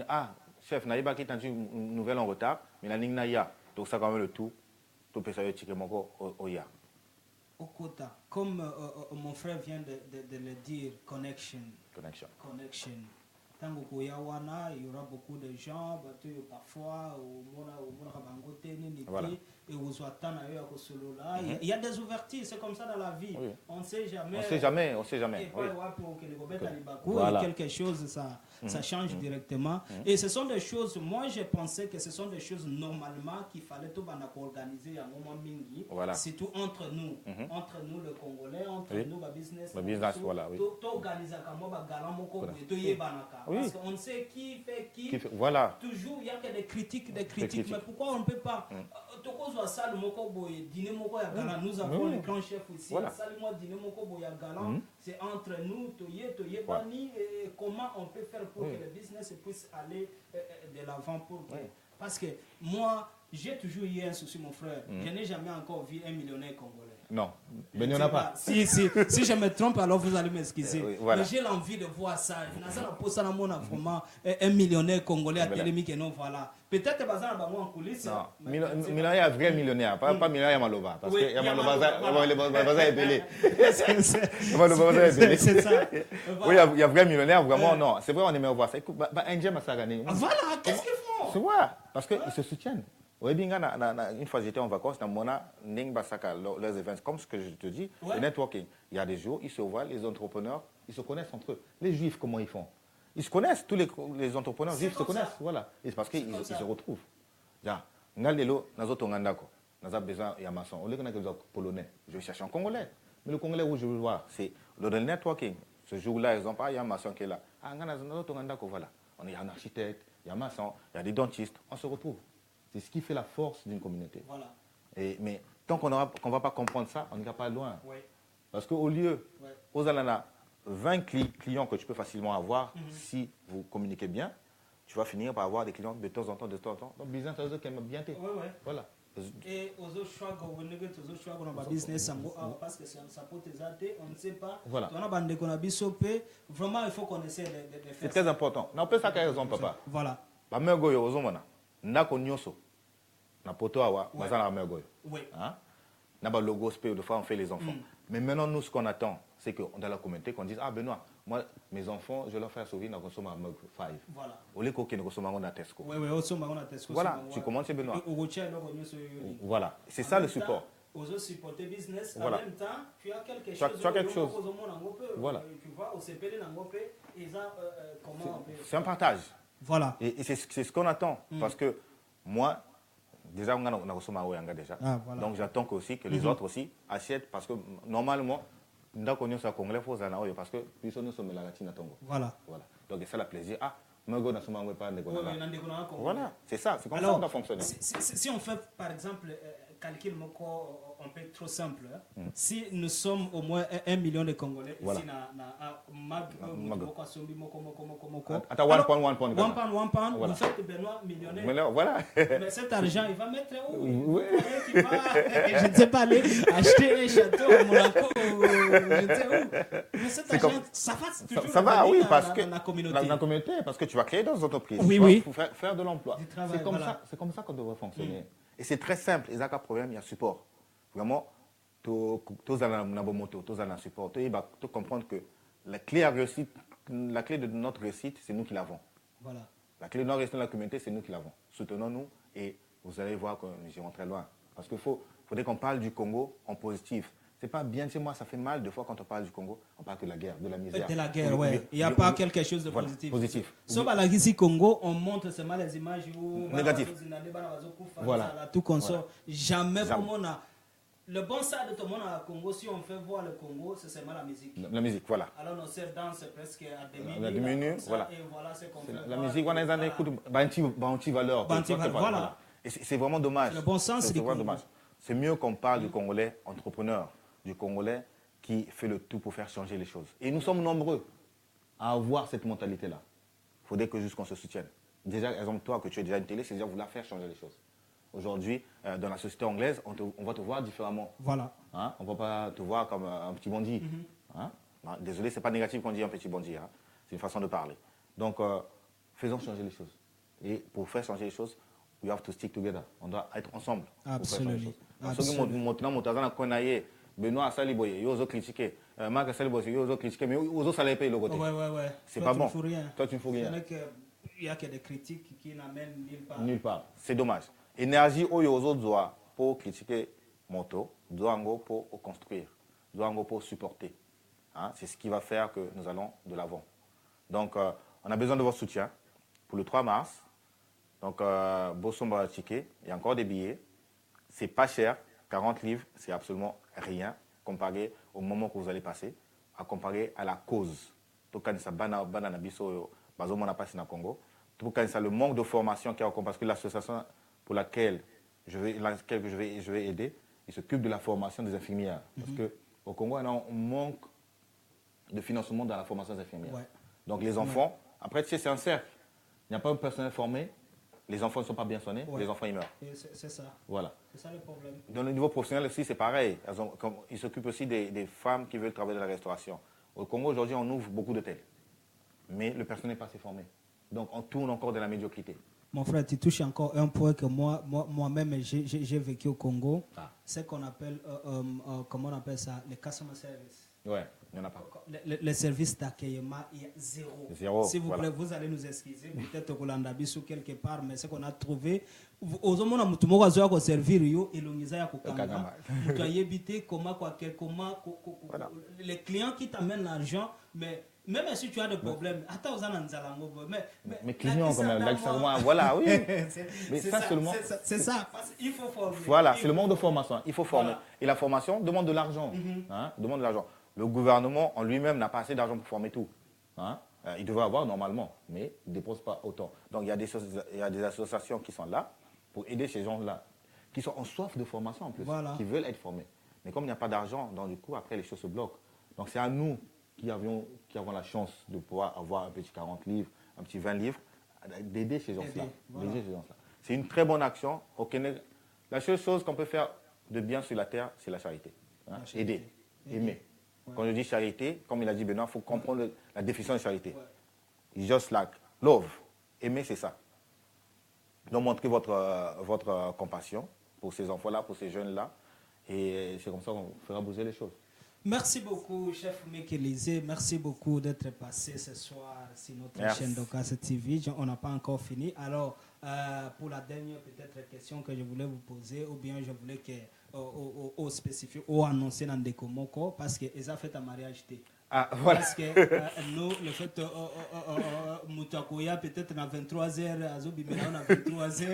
chef naïba qui est une nouvelle en retard mais la ligne naïa donc ça quand même le tout. Comme mon frère vient de le dire, connection. Tant qu'il y aura beaucoup de gens, parfois, voilà. Et il y a des ouvertures, c'est comme ça dans la vie. Oui. On ne sait jamais. On sait jamais. Et voilà. Quelque chose, ça change directement. Et ce sont des choses, moi je pensais que ce sont des choses normalement qu'il fallait tout organiser à un moment mingi. Voilà. Surtout entre nous le Congolais, entre nous, le business. Le business, voilà. Tout organiser comme moi, parce qu'on sait qui fait qui. Voilà. Toujours, il y a que des critiques. Mais pourquoi on ne peut pas nous avons le grand chef ici. Voilà. C'est entre nous, et comment on peut faire pour que le business puisse aller de l'avant. Parce que moi, j'ai toujours eu un souci, mon frère. Je n'ai jamais encore vu un millionnaire congolais. Non, mais il n'y en a pas. Si je me trompe, alors vous allez m'excuser. Oui, voilà. Mais j'ai l'envie de voir ça. Vraiment un millionnaire congolais à Télémique et non, voilà. Peut-être que ça en coulisses. Non, millionnaire, vrai millionnaire, pas millionnaire Maloba. Parce que Maloba est belé. C'est ça. Oui, il y a vrai millionnaire, vraiment, non. C'est vrai, on aimerait voir ça. Écoute, Indien Massagani. Voilà, qu'est-ce qu'ils font? C'est vrai, parce qu'ils se soutiennent. Une fois j'étais en vacances, dans Mona, leurs événements, comme ce que je te dis, le networking. Il y a des jours, ils se voient, les entrepreneurs, ils se connaissent entre eux. Les juifs, comment ils font? Ils se connaissent, tous les entrepreneurs juifs se connaissent. Voilà. Et c'est parce qu'ils se retrouvent. On a besoin de maçon. On a besoin de polonais. Je vais chercher un congolais. Mais le congolais où je veux voir, c'est le networking. Ce jour-là, ils n'ont pas, il y a un maçon qui est là. Voilà. On est un architecte, il y a un maçon, il y a des dentistes. On se retrouve. C'est ce qui fait la force d'une communauté. Voilà. Mais tant qu'on ne va pas comprendre ça, on n'ira pas loin. Oui. Parce qu'au lieu, aux Alana, 20 clients que tu peux facilement avoir, si vous communiquez bien, tu vas finir par avoir des clients de temps en temps. Donc, business, ça veut dire bien. Voilà. Et aux autres choix, on a business, parce que ça peut t'aider, on ne sait pas. Voilà. Vraiment, il faut qu'on essaie de faire. C'est très important. On peut ça qu'à raison, papa. Voilà. Ndako nyoso na poto awa bazana la mergoyo. Oui. Hein? Na ba logo spé de fois on fait les enfants. Mais maintenant nous ce qu'on attend c'est qu'on dans la communauté qu'on dise Benoît, moi mes enfants je leur fais sauver na consomme à 5. Voilà. Au lieu qu'on consomme na Tesco. Oui, au somme na Tesco. Voilà, tu commences Benoît. Voilà, c'est ça le support. Aux autres supporter business en même temps, tu as quelque chose. Voilà. Tu vois au CPD na ngopé et ça comment c'est un partage. Voilà. Et c'est ce qu'on attend. Parce que moi, déjà, on a consommé déjà. Voilà. Donc j'attends aussi que les autres aussi achètent. Parce que normalement, nous avons ça congolais parce que nous sommes la latine à Tongo. Voilà. Donc c'est ça le plaisir. Voilà, c'est ça. C'est comme ça qu'on doit fonctionner. Si on fait, par exemple, calcul un peu trop simple, si nous sommes au moins 1 million de Congolais ici, one pound, vous faites Benoît millionnaire. Voilà. Mais cet argent, il va mettre où? Je ne sais pas, aller acheter un château à Monaco, je ne sais où. Mais cet argent, ça va toujours dans la communauté. Dans la communauté, parce que tu vas créer d'autres entreprises. Oui. Pour faire de l'emploi. C'est comme ça qu'on devrait fonctionner. Et c'est très simple. Il n'y a pas de problème, il y a support. Vraiment, tous les support. Tu comprendre que la clé de notre réussite, c'est nous qui l'avons. Voilà. La clé de notre réussite de la communauté, c'est nous qui l'avons. Soutenons-nous et vous allez voir que nous irons très loin. Parce qu'il faudrait qu'on parle du Congo en positif. C'est pas bien chez moi, ça fait mal. Des fois, quand on parle du Congo, on parle que de la guerre, de la misère. De la guerre, oui. Il n'y a pas quelque chose de positif. Positif. Sauf à la ici Congo, on montre seulement les images négatives. Voilà. Tout comme ça. Jamais pour moi. Le bon side de tout le monde à Congo, si on fait voir le Congo, c'est seulement la musique. La musique, voilà. Alors nos sœurs dansent presque à demi-nu. Voilà. Et voilà, c'est qu'on fait. La musique, on a des années, écoute, valeur. Voilà. Et c'est vraiment dommage. Le bon sens, c'est vraiment dommage. C'est mieux qu'on parle du Congolais entrepreneur, du Congolais qui fait le tout pour faire changer les choses. Et nous sommes nombreux à avoir cette mentalité-là. Il faudrait que juste qu'on se soutienne. Déjà, exemple, toi, que tu es déjà une télé, c'est déjà vouloir faire changer les choses. Aujourd'hui, dans la société anglaise, on va te voir différemment. Voilà. Hein? On ne va pas te voir comme un petit bandit. Hein? Désolé, ce n'est pas négatif qu'on dit un petit bandit. Hein? C'est une façon de parler. Donc, faisons changer les choses. Et pour faire changer les choses, we have to stick together. On doit être ensemble. Absolument. Benoît Saliboye, ils ont critiqué. Marc Saliboye, ils ont critiqué, mais ils ont salé le côté. Ouais. C'est pas bon. Toi, tu ne fous rien. Il n'y a que des critiques qui n'amènent nulle part. Nulle part. C'est dommage. Énergie, aux autres pour critiquer Moto, pour construire, pour supporter. Hein? C'est ce qui va faire que nous allons de l'avant. Donc, on a besoin de votre soutien pour le 3 mars. Donc, Bossomba ticket, il y a encore des billets. C'est pas cher. 40 livres, c'est absolument rien comparé au moment que vous allez passer, à comparer à la cause. Tout quand ça banana biso bazo on a passé dans le Congo. Tout quand ça le manque de formation qu'il y a parce que l'association pour laquelle je vais aider, il s'occupe de la formation des infirmières parce que au Congo on manque de financement dans la formation des infirmières. Ouais. Donc les enfants, après tu sais c'est un cercle. Il n'y a pas un personnel formé. Les enfants ne sont pas bien soignés, les enfants ils meurent. C'est ça. Voilà. C'est ça le problème. Dans le niveau professionnel aussi, c'est pareil. Ils s'occupent aussi des femmes qui veulent travailler dans la restauration. Au Congo, aujourd'hui, on ouvre beaucoup d'hôtels. Mais le personnel n'est pas assez formé. Donc, on tourne encore de la médiocrité. Mon frère, tu touches encore un point que moi-même, j'ai vécu au Congo. Ah. C'est qu'on appelle, comment on appelle ça, les customer service. Ouais, il n'y en a pas. Le service d'accueillement, il y a zéro. S'il vous plaît, vous allez nous excuser. Peut-être que l'Andabis ou quelque part, mais ce qu'on a trouvé, aux hommes, on a besoin de servir, et l'on a tu as évité comment les clients qui t'amènent l'argent, mais même si tu as des problèmes, attends, mais clients, comme voilà, oui. Mais ça seulement. C'est ça, il faut former. Voilà, c'est le manque de formation. Il faut former. Voilà. Et la formation demande de l'argent. Demande de l'argent. Le gouvernement en lui-même n'a pas assez d'argent pour former tout. Hein? Il devrait avoir normalement, mais il ne dépose pas autant. Donc il y a des associations qui sont là pour aider ces gens-là, qui sont en soif de formation en plus, qui veulent être formés. Mais comme il n'y a pas d'argent, donc du coup, après les choses se bloquent. Donc c'est à nous qui avons la chance de pouvoir avoir un petit 40 livres, un petit 20 livres, d'aider ces gens-là. Voilà. C'est une très bonne action. La seule chose qu'on peut faire de bien sur la terre, c'est la charité. Hein? Aider, aimer. Quand je dis charité, comme il a dit Benoît, il faut comprendre la définition de charité. It's just like love. Aimer, c'est ça. Donc, montrez votre compassion pour ces enfants-là, pour ces jeunes-là. Et c'est comme ça qu'on fera bouger les choses. Merci beaucoup, chef Mick-Élysée. Merci beaucoup d'être passé ce soir sur notre chaîne Docas TV. On n'a pas encore fini. Alors, pour la dernière peut-être question que je voulais vous poser, ou bien je voulais que au spécifique ou annoncer dans des comoko parce qu'ils ont fait un mariage. Ah, voilà. Parce que nous, le fait Moutakoya peut-être à 23h, Azobi maintenant à 23h.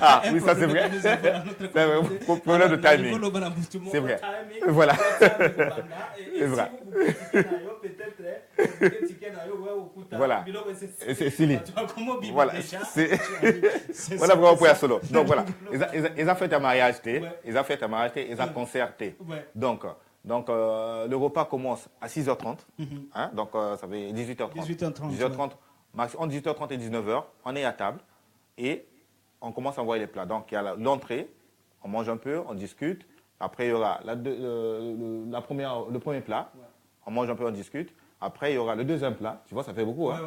Ah oui, ça c'est vrai. C'est vrai, problème de timing. C'est vrai. Voilà. C'est vrai. Voilà. C'est Sili. Voilà. Voilà vraiment pour la solo. Donc voilà. Ils ont fait un mariage, ils ont fait un mariage, ils ont concerté. Donc, le repas commence à 6h30. Hein, donc, ça fait 18h30. 18h30. Entre 18h30 et 19h, on est à table et on commence à envoyer les plats. Donc, il y a l'entrée, on mange un peu, on discute. Après, il y aura le premier plat, on mange un peu, on discute. Après, il y aura le deuxième plat. Tu vois, ça fait beaucoup. Hein.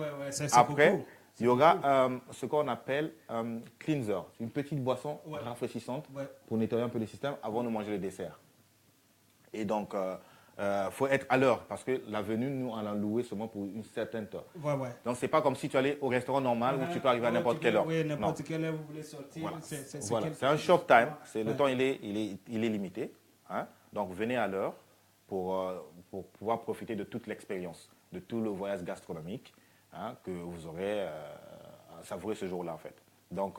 Après, beaucoup. Il y aura ce qu'on appelle cleanser, une petite boisson rafraîchissante pour nettoyer un peu le système avant de manger le dessert. Et donc, faut être à l'heure parce que la venue, nous, on l'a loué seulement pour une certaine heure. Donc, ce n'est pas comme si tu allais au restaurant normal où tu peux arriver à n'importe quelle heure. Oui, n'importe quelle heure vous voulez sortir. Voilà. C'est un short time. Le temps, il est limité. Hein? Donc venez à l'heure pour pouvoir profiter de toute l'expérience, de tout le voyage gastronomique que vous aurez à savourer ce jour-là en fait. Donc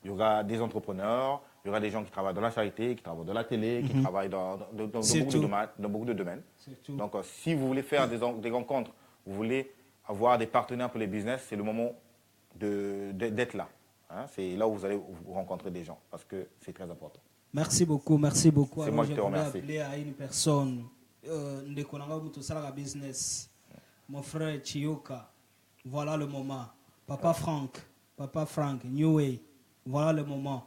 il y aura des entrepreneurs, il y aura des gens qui travaillent dans la charité, qui travaillent dans la télé, qui travaillent dans beaucoup de domaines. Donc si vous voulez faire des rencontres, vous voulez avoir des partenaires pour les business, c'est le moment d'être là. C'est là où vous allez vous rencontrer des gens, parce que c'est très important. Merci beaucoup, merci beaucoup. C'est moi qui te remercie. Je voulais appeler à une personne, business, mon frère Chioka, voilà le moment. Papa Frank, New Way, voilà le moment.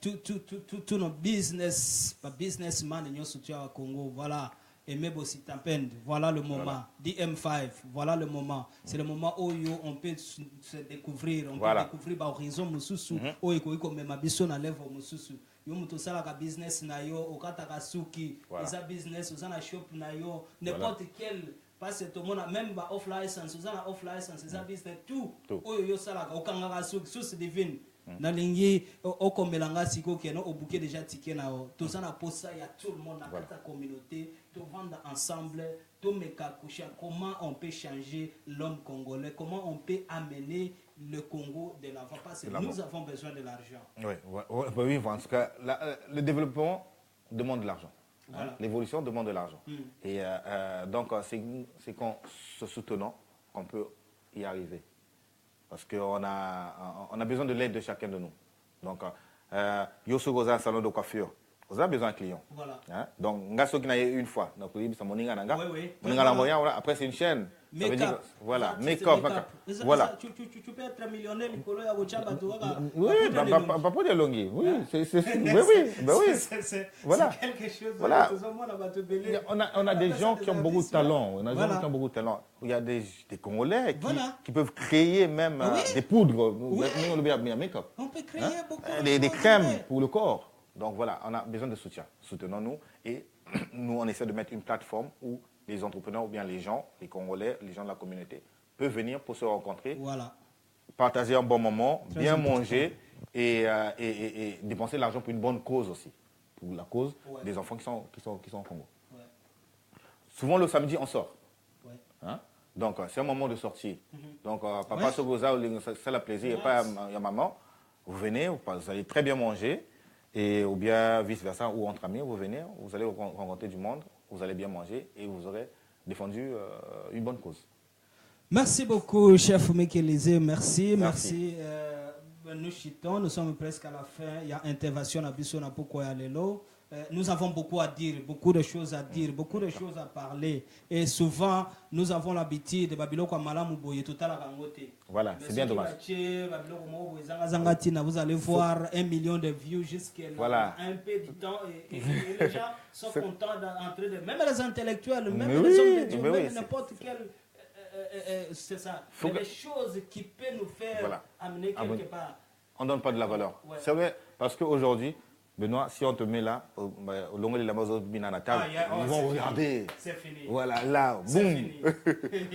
Tout nos businessman nous soutient au Congo, voilà. Aimé Bossi Tampend, voilà le moment. Voilà. DM5, voilà le moment. C'est le moment où on peut se découvrir, on peut découvrir l'horizon Mususu, où il y a même abisso na level Mususu. Yo muto sala ka business na yo, okata ka suki, eza business, ozana shop na yo, n'importe quel parce que tout le monde même ba off license, ozana off license, eza business tout. Oyo yo sala ka okanga ka suki, sous divine. Na lingi okomelanga siko keno obuke déjà ticket na to ça na posa ya tout le monde dans la communauté to vendre ensemble to meka kusha comment on peut changer l'homme congolais, comment on peut amener le Congo de l'avant parce que nous avons besoin de l'argent. Oui, en tout cas le développement demande de l'argent. Voilà. L'évolution demande de l'argent. Et donc c'est qu'en se soutenant qu'on peut y arriver. Parce qu'on a besoin de l'aide de chacun de nous. Donc, Yosu Goza, salon de coiffure, vous avez besoin d'un client. Voilà. Donc, on a ceux qui n'ont eu une fois. Donc, après, c'est une chaîne. Ça veut dire, voilà, make-up. Voilà. Tu peux être millionnaire, Nicolas Yagochaba, oui, pas pour des longues. Oui, oui. Voilà. C'est quelque chose. Voilà. On a des gens qui ont beaucoup de talent. On a des gens qui ont beaucoup de talent. Il y a des Congolais qui peuvent créer même des poudres. Make-up. On peut créer beaucoup. Des crèmes pour le corps. Donc voilà, on a besoin de soutien. Soutenons-nous et nous, on essaie de mettre une plateforme où les entrepreneurs ou bien les gens, les Congolais, les gens de la communauté, peuvent venir pour se rencontrer, partager un bon moment, bien manger et dépenser de l'argent pour une bonne cause aussi, pour la cause des enfants qui sont au Congo. Ouais. Souvent le samedi, on sort. Ouais. Donc c'est un moment de sortie. Donc papa Sogoza, c'est le plaisir, et pas il y a maman. Vous venez, vous allez très bien manger. Et ou bien vice-versa, ou entre amis, vous venez, vous allez rencontrer du monde, vous allez bien manger et vous aurez défendu une bonne cause. Merci beaucoup, chef Mekeleze. Merci. Nous sommes presque à la fin. Il y a intervention à Bissona Pokoya Lelo. Nous avons beaucoup à dire, beaucoup de choses à dire, beaucoup de choses à parler. Et souvent, nous avons l'habitude de Babiloko Malamu Boye tout à la Gangote. Voilà, c'est bien dommage. Vous allez voir 1 million de views jusqu'à un peu de temps. Et les gens sont contents d'entrer. Même les intellectuels, même les hommes de Dieu, même n'importe quel. C'est ça. Il y a des choses qui peuvent nous faire amener quelque part. On ne donne pas de la valeur. Ouais. C'est vrai, parce qu'aujourd'hui, Benoît, si on te met là, au long de la maison, ils vont regarder. C'est fini. Voilà, là, boum. Il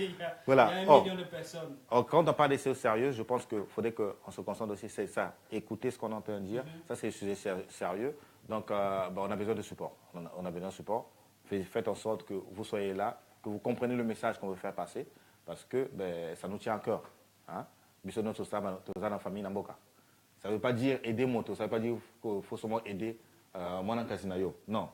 y a 1 million de personnes. Quand on parle des choses sérieuses, je pense qu'il faudrait qu'on se concentre aussi sur ça. Écouter ce qu'on entend dire. Ça, c'est des sujets sérieux. Donc, on a besoin de support. On a besoin de support. Faites en sorte que vous soyez là, que vous compreniez le message qu'on veut faire passer, parce que ça nous tient à cœur. Dans famille Namboka. Ça ne veut pas dire aider moto, ça ne veut pas dire qu'il faut seulement aider mon Casinayo. Non.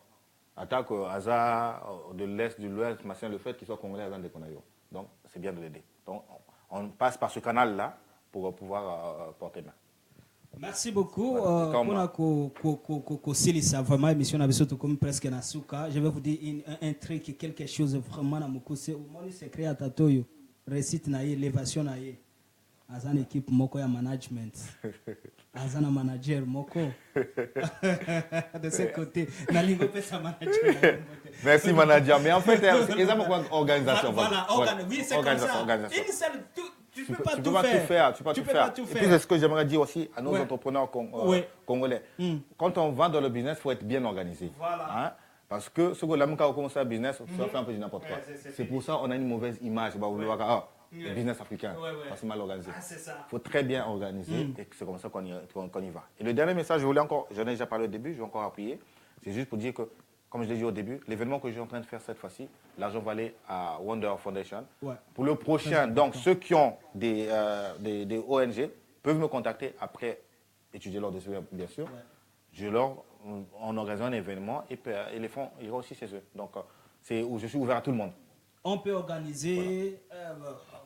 Attaque Aza de l'Est, de l'Ouest, le fait qu'il soit congolais Azan de Konayo. Donc, c'est bien de l'aider. Donc, on passe par ce canal-là pour pouvoir porter main. Merci beaucoup. Vraiment, émission comme presque Nasuka. Je vais vous dire un truc, quelque chose vraiment à Moko. C'est mon secret à Tatoyo. Récite naïe, élévation naïe. Azan équipe Moko ya management. Azan manager Moko. De ce côté. Nalingo peut sa manager. Merci manager. Mais en fait, c'est exactement organisation. Voilà, oui, c'est comme ça. Tu ne peux pas tout faire. Tu peux pas tout faire. Et puis c'est ce que j'aimerais dire aussi à nos entrepreneurs congolais. Quand on va dans le business, il faut être bien organisé. Voilà. Parce que ce que l'homme a commencé à business, ça fait un peu de n'importe quoi. C'est pour ça qu'on a une mauvaise image. Le business africain, c'est mal organisé. Il faut très bien organiser et c'est comme ça qu'on y va. Et le dernier message, j'en ai déjà parlé au début, je vais encore appuyer. C'est juste pour dire que comme je l'ai dit au début, l'événement que je suis en train de faire cette fois-ci, l'argent va aller à Wonder Foundation. Ouais. Pour le prochain, donc ceux qui ont des ONG peuvent me contacter après étudier leur dossier, bien sûr. Ouais. On organise un événement et les fonds iront aussi chez eux. Donc, c'est où je suis ouvert à tout le monde. On peut organiser,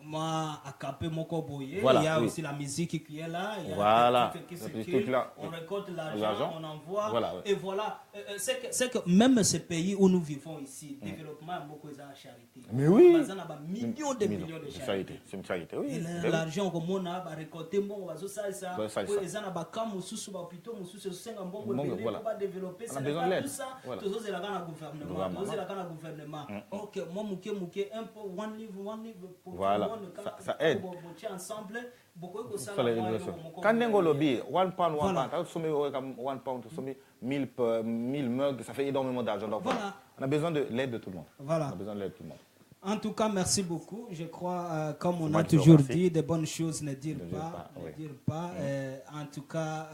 moi, à Capé Mokoboye, voilà, il y a aussi la musique qui est là, il y a voilà. des trucs qui circulent, on récolte l'argent, on envoie, voilà, et voilà. C'est que même ces pays où nous vivons ici, développement est beaucoup de charité. Mais oui. Il y a millions de charités. C'est une charité, oui. Et l'argent qu'on a récolté, on va ça, il y a des cas, hôpitaux, on va développer, c'est pas tout ça, tout ça, c'est la gouvernement. Ok, moi, un peu one livre pour voilà, tout le monde, ça aide. Ensemble, quand on lobby, one pound, one pound, 1000 mugs, ça fait énormément d'argent. Donc voilà. On a besoin de l'aide de tout le monde. Voilà. On a besoin de l'aide de tout le monde. En tout cas, merci beaucoup. Je crois, comme on a toujours dit, de bonnes choses ne dire pas. En tout cas,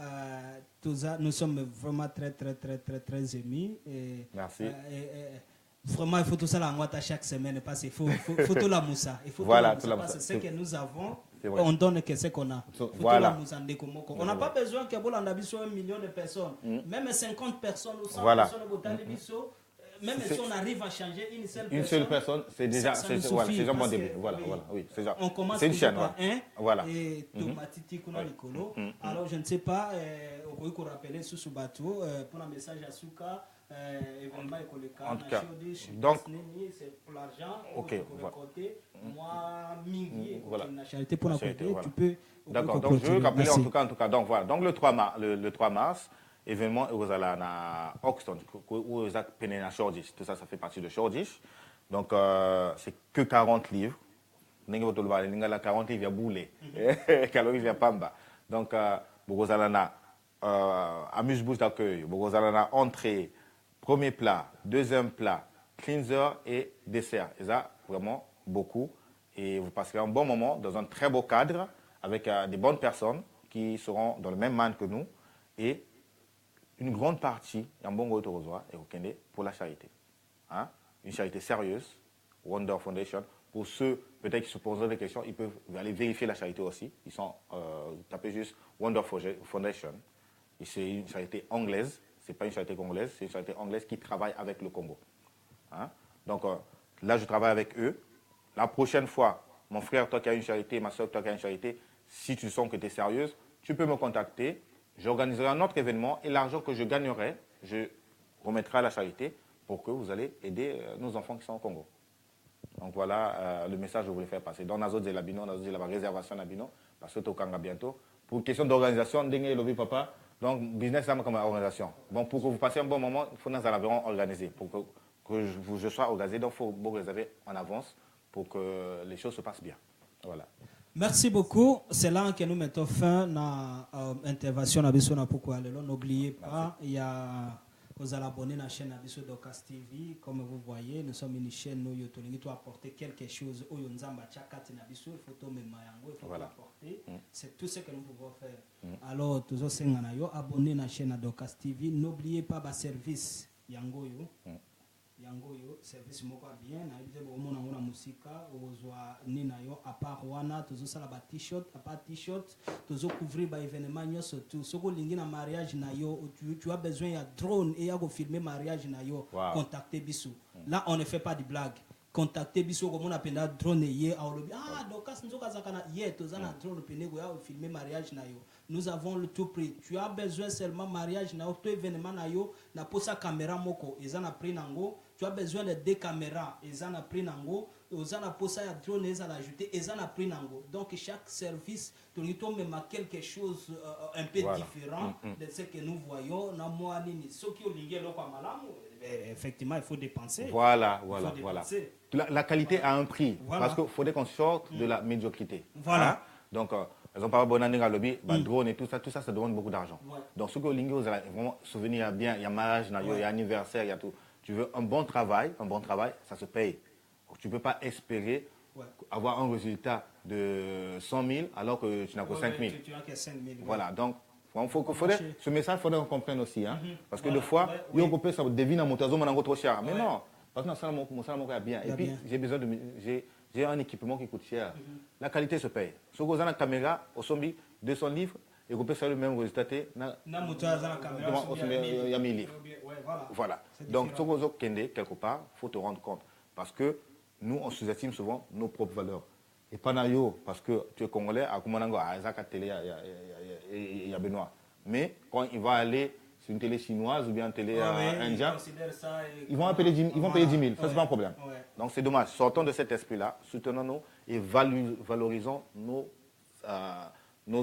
nous sommes vraiment très émus. Merci. Vraiment, il faut tout ça la à chaque semaine parce qu'il faut tout la moussa. Il faut voilà, tout la moussa. Parce que ce que nous avons, on donne que ce qu'on a. Voilà. On n'a pas besoin que vous en ayez 1 million de personnes. Même 50 personnes ou 100 voilà. personnes au même si on arrive à changer une seule personne, c'est déjà un bon début. Voilà, oui, on commence c'est une chaîne. Par un voilà. Et Tomatiti Nicolo. Alors, je ne sais pas, on peut rappeler sous ce bateau pour un message à Souka. En tout cas, donc, c'est pour l'argent, ok, moi, Mingi, voilà. Nationalité pour la côté, tu peux. D'accord, donc je veux rappeler en tout cas, donc voilà, donc le 3 mars, événement vous allez à Hoxton, où vous avez péné à Shoreditch, tout ça, ça fait partie de Shoreditch. Donc, c'est que 40 livres. Vous avez 40 livres, il y a boulé, calories, il y a pamba. Donc, vous allez à amuse-bouche d'accueil, vous allez à entrée, premier plat, deuxième plat, cleanser et dessert. Et ça, vraiment beaucoup. Et vous passerez un bon moment dans un très beau cadre avec des bonnes personnes qui seront dans le même man que nous. Et une grande partie, un bon retour et au Kende pour la charité. Hein? Une charité sérieuse, Wonder Foundation. Pour ceux peut-être qui se poseraient des questions, ils peuvent aller vérifier la charité aussi. Ils sont tapez juste Wonder Foundation. Et c'est une charité anglaise. Ce n'est pas une charité congolaise, c'est une charité anglaise qui travaille avec le Congo. Hein? Donc là, je travaille avec eux. La prochaine fois, mon frère, toi qui as une charité, ma soeur, toi qui as une charité, si tu sens que tu es sérieuse, tu peux me contacter. J'organiserai un autre événement et l'argent que je gagnerai, je remettrai à la charité pour que vous allez aider nos enfants qui sont au Congo. Donc voilà le message que je voulais faire passer. Dans Nazo de Labino, Nazo de la réservation Labino, parce que tu au Kanga bientôt. Pour une question d'organisation, Dengue Lobby Papa, donc business comme organisation. Bon, pour que vous passiez un bon moment, il faut nous avoir organisé. Pour que je sois organisé, donc il faut vous réserver en avance pour que les choses se passent bien. Voilà. Merci beaucoup. C'est là que nous mettons fin à l'intervention à Bissona Pourquoi. N'oubliez pas, il y a vous allez abonner à la chaîne Abisso Docas TV. Comme vous voyez, nous sommes une chaîne où il faut apporter quelque chose. Il faut apporter. C'est tout ce que nous pouvons faire. Alors, tous ceux qui sont abonnés à la chaîne Docas TV, n'oubliez pas le service Yangoyo. Yangoyo, service moko bien. Na ibite bomo na ngona musika ozwa nina yo à part wana tozo sala ba t-shirt, à part t-shirt, tozo couvrir ba événement nyoso tout. Soko lingi na mariage na yo, tu as besoin ya drone et ya go filmer mariage na yo, contactez Bissou. Là on ne fait pas de blagues. Contactez Bissou comme on appelle drone hier donc as nzoka zakana hier toza na drone pene go ya filmer mariage na yo. Nous avons le tout prix. Tu as besoin seulement mariage na auto événement na yo na posa caméra moko ezana prix nango. Tu as besoin de 2 caméras, ils en ont pris nango, ils en ont posé à drone, ils en ont ajouté, ils en ont pris nango. Donc chaque service, tu même quelque chose un peu différent de ce que nous voyons. Effectivement, il faut dépenser. Voilà. La qualité a un prix, parce qu'il faudrait qu'on sorte de la médiocrité. Voilà. Hein? Donc, elles n'ont pas bonne à lobby, drone et tout ça, ça demande beaucoup d'argent. Donc, ce que vous allez vraiment souvenir bien, il y a mariage, il y a anniversaire, il y a tout. Tu veux un bon travail, ça se paye. Tu ne peux pas espérer avoir un résultat de 100 000 alors que tu n'as que 5 000. Tu n'as que 5 000. Voilà, donc Ce message, il faudrait qu'on comprenne aussi. Hein? Parce que des fois, on peut ça devine à mon trop cher. Mais non, parce que mon salaire est bien. Et puis, j'ai un équipement qui coûte cher. La qualité se paye. Si vous avez une caméra, au sommet, 200 livres, et vous pouvez faire le même résultat. Il y a 1000 livres. Voilà. Donc, si vous avez quelque part, il faut te rendre compte. Parce que nous, on sous-estime souvent nos propres valeurs. Et pas naïo, parce que tu es congolais, à Koumanango, à Isaac télé, il y a Benoît. Mais quand il va aller sur une télé chinoise ou bien une télé indienne, ils vont payer 10 000. Ça, c'est pas un problème. Donc, c'est dommage. Sortons de cet esprit-là, soutenons-nous et valorisons nos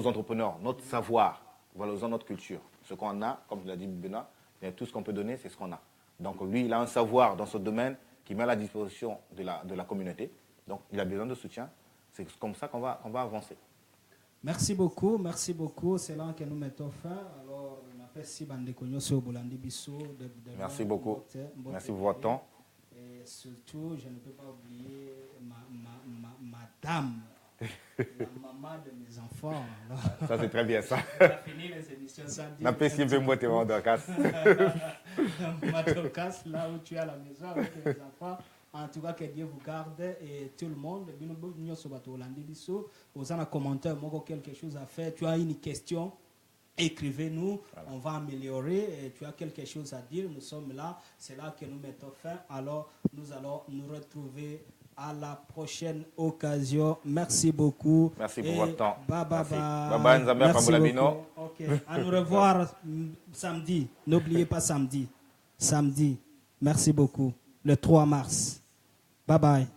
entrepreneurs, notre savoir, valorisons notre culture. Ce qu'on a, comme l'a dit Benoît, tout ce qu'on peut donner, c'est ce qu'on a. Donc, lui, il a un savoir dans ce domaine qui met à la disposition de la communauté. Donc, il a besoin de soutien. C'est comme ça qu'on va avancer. Merci beaucoup. C'est là que nous mettons fin. Alors, on appelle si merci beaucoup. Merci pour votre temps. Et surtout, je ne peux pas oublier madame, la maman de mes enfants. Alors, ça, c'est très bien, ça. On a fini les émissions sans dire. Ma PC veut moi, tu es Dorcas. Ma Dorcas, là où tu es à la maison avec les enfants. En tout cas, que Dieu vous garde et tout le monde. Vous avez un commentaire, quelque chose à faire. Tu as une question, écrivez-nous. Voilà. On va améliorer. Et tu as quelque chose à dire. Nous sommes là. C'est là que nous mettons fin. Alors, nous allons nous retrouver à la prochaine occasion. Merci beaucoup. Merci pour votre temps. Bye bye bye. Bye bye, merci beaucoup. Ok. À nous revoir samedi. N'oubliez pas samedi. Samedi. Merci beaucoup. Le 3 mars. Bye bye.